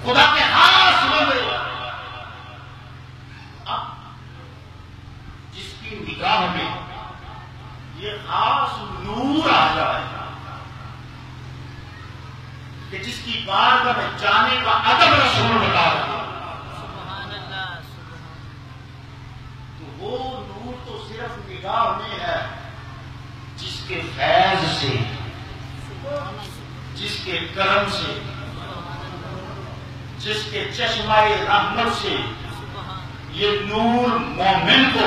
خدا کے خاص بندے، اب جس کی نگاہ میں یہ خاص نور آ جائے گا کہ جس کی بارگاہ میں جانے کا ادب رسول بتا رہا ہے، تو وہ نور تو صرف نگاہ میں ہے، جس کے فیض سے، جس کے کرم سے، جس کے چشمہ رحمت سے یہ نور مومن کو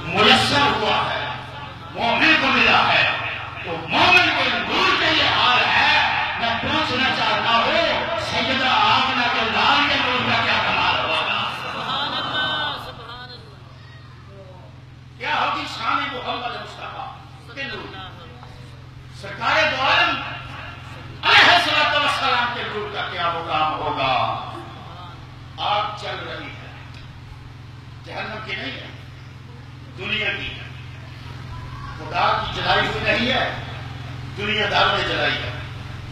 میسر ہوا ہے، مومن کو ملا ہے، تو مومن کے نور کا یہ حال ہے۔ میں پوچھنا چاہتا ہوں سیدہ آمنہ کے لال کے نور کا کیا کمال ہوگا؟ سبحان اللہ، سبحان اللہ، کیا ہوگی شان محمد مصطفی کے نور؟ سرکار دو عالم علیہ السلام کے نور کا کیا مقام ہوگا؟ آگ چل رہی ہے، جہنم کی نہیں ہے، دنیا کی ہے، خدا کی جلائی ہوئی نہیں ہے، دنیا داروں نے جلائی ہے،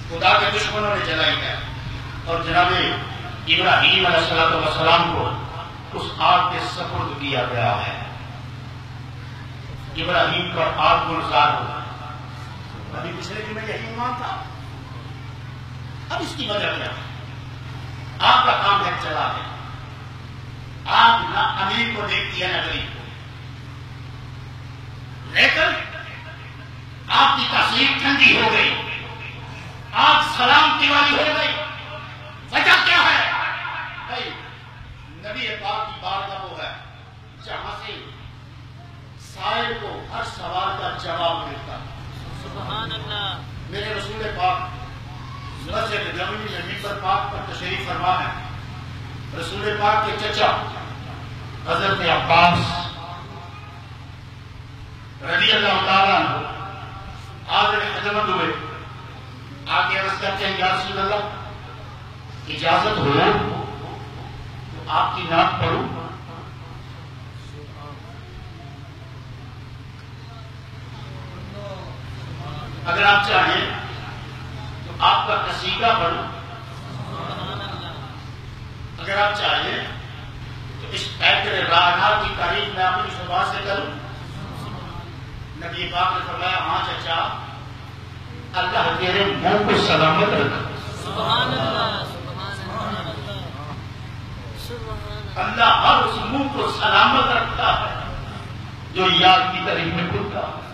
خدا کے دشمنوں نے جلائی ہے، اور جناب ابراہیم علیہ السلام کو اس آگ کے سپرد کیا گیا ہے۔ ابراہیم پر آگ گلزار ہوا، ابھی پچھلے دن میں یہی عنوان تھا۔ اب اس کی وجہ کیا ہے؟ آپ کا کام ہے چلا ہے، آپ نہ امیر کو دیکھتی ہے نہ غریب کو، لیکن آپ کی تصویر ٹھنڈی ہو گئی، آپ سلامتی والی ہو گئی۔ وجہ کیا ہے؟ بھائی نبی پاک کی بارگاہ وہ ہے جہاں سے سائل کو ہر سوال کا جواب ملتا ہے۔ سبحان اللہ، میرے رسول پاک مسجد نبوی میں منبر پاک پر تشریف فرما ہے، رسول پاک کے چچا حضرت عباس رضی اللہ تعالیٰ عنہ حاضر خدمت ہوئے، آگے عرض کرتے ہیں یا رسول اللہ اجازت ہو تو آپ کی نعت پڑھوں؟ اگر آپ چاہیں تو آپ کا قصیدہ پڑھوں، اگر آپ چاہیں تو اس پیکر راہنار کی تعریف میں اپنی زبان سے کروں۔ نبی پاک نے فرمایا ہاں چچا، اللہ تیرے منہ کو سلامت رکھا۔ سبحان اللہ، سبحان اللہ، سبحان اللہ ہر اس منہ کو سلامت رکھتا ہے جو یاد کی تعریف میں کھلتا ہے۔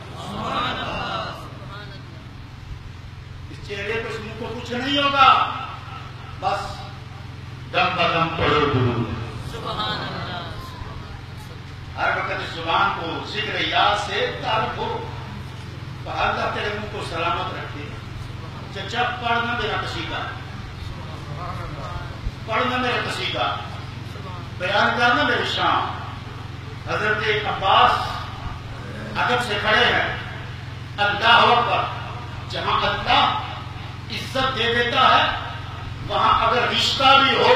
چہرے پہ اس منہ کو کچھ نہیں ہوگا، بس دم بدم پڑھو درود۔ سبحان اللہ، ہر وقت اس زبان کو ذکر یاد سے تعارف ہو، تو اللہ تیرے منہ کو سلامت رکھے۔ چچا پڑھنا میرا قصیدہ، پڑھنا میرا قصیدہ، بیان کرنا میری شان۔ حضرت عباس ادب سے کھڑے ہیں، اللہ اکبر۔ جہاں اللہ عزت دے دیتا ہے وہاں اگر رشتہ بھی ہو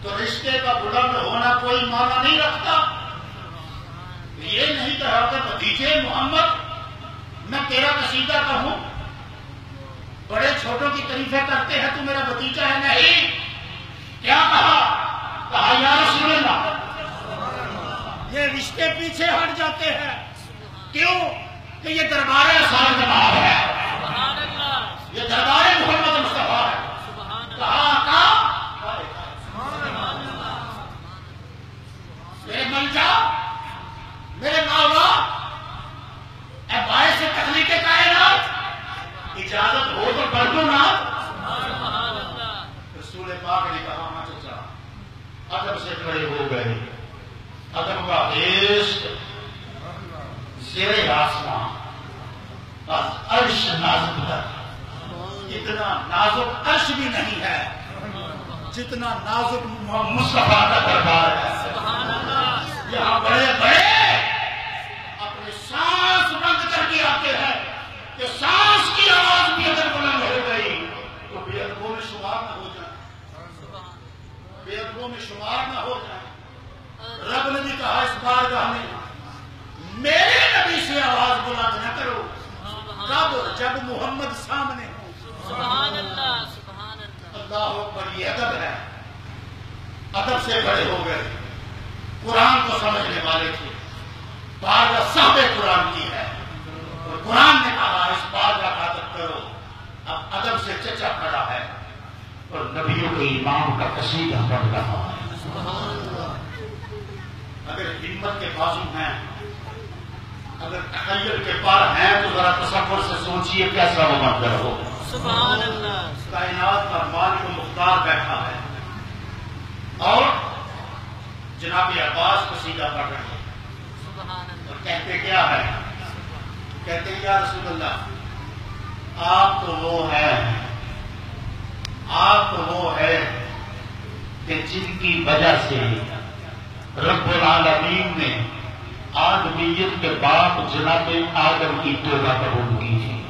تو رشتے کا بلند ہونا کوئی معنی نہیں رکھتا۔ یہ نہیں کہا کہ بھتیجے محمد میں تیرا قصیدہ کہوں، بڑے چھوٹوں کی تعریفیں کرتے ہیں تو میرا بھتیجا ہے، نہیں۔ کیا کہا؟ کہا یا رسول اللہ یہ رشتے پیچھے ہٹ جاتے ہیں، کیوں کہ یہ دربار رسالت جماعت ہے، یہ دربار محمد مصطفی ہے۔ کہا آقا میرے ملجا، میرے مولا، اے باعث تخلیق کائنات، اجازت ہو تو پڑھ دو نا۔ رسول پاک نے کہا ہاں چچا، ادب سے کھڑے ہو گئے، ادب کا عشق زیر آسمان، بس عرش نازک تک، اتنا نازک عرش بھی نہیں ہے جتنا نازک مصطفیٰ کا دربار ہے۔ یہاں بڑے بڑے اپنے سانس بند کر کے آتے ہیں کہ سانس کی آواز بھی اگر بلند ہو گئی تو بے ادبوں میں شمار نہ ہو جائے، بے ادبوں میں شمار نہ ہو جائے۔ رب نے بھی کہا اس بارگاہ میں میرے نبی سے آواز بلند نہ کرو، کب؟ جب محمد سامنے ہو۔ سبحان اللہ، سبحان اللہ، اللہ اکبر، یہ ادب ہے۔ ادب سے کھڑے ہو گئے، قرآن کو سمجھنے والے تھے، بارگاہ صاحب قرآن کی ہے، اور قرآن نے کہا اس بارگاہ کا ادب کرو۔ اب ادب سے چچا کھڑا ہے اور نبیوں کے امام کا قصیدہ پڑھ رہا ہے۔ اگر ہمت کے بازو ہیں، اگر تخیل کے پار ہیں تو ذرا تصور سے سوچئے کیسا وہ منظر ہوگا۔ سبحان اللہ، کائنات کا مالک و مختار بیٹھا ہے اور جناب عباس قصیدہ پڑھ رہے ہیں، سبحان اللہ، اور کہتے کیا ہے؟ کہتے ہیں یا رسول اللہ آپ تو وہ ہیں، آپ تو وہ ہے کہ جن کی وجہ سے رب العالمین نے آدمیت کے باپ جناب آدم کی توبہ قبول کی ہے۔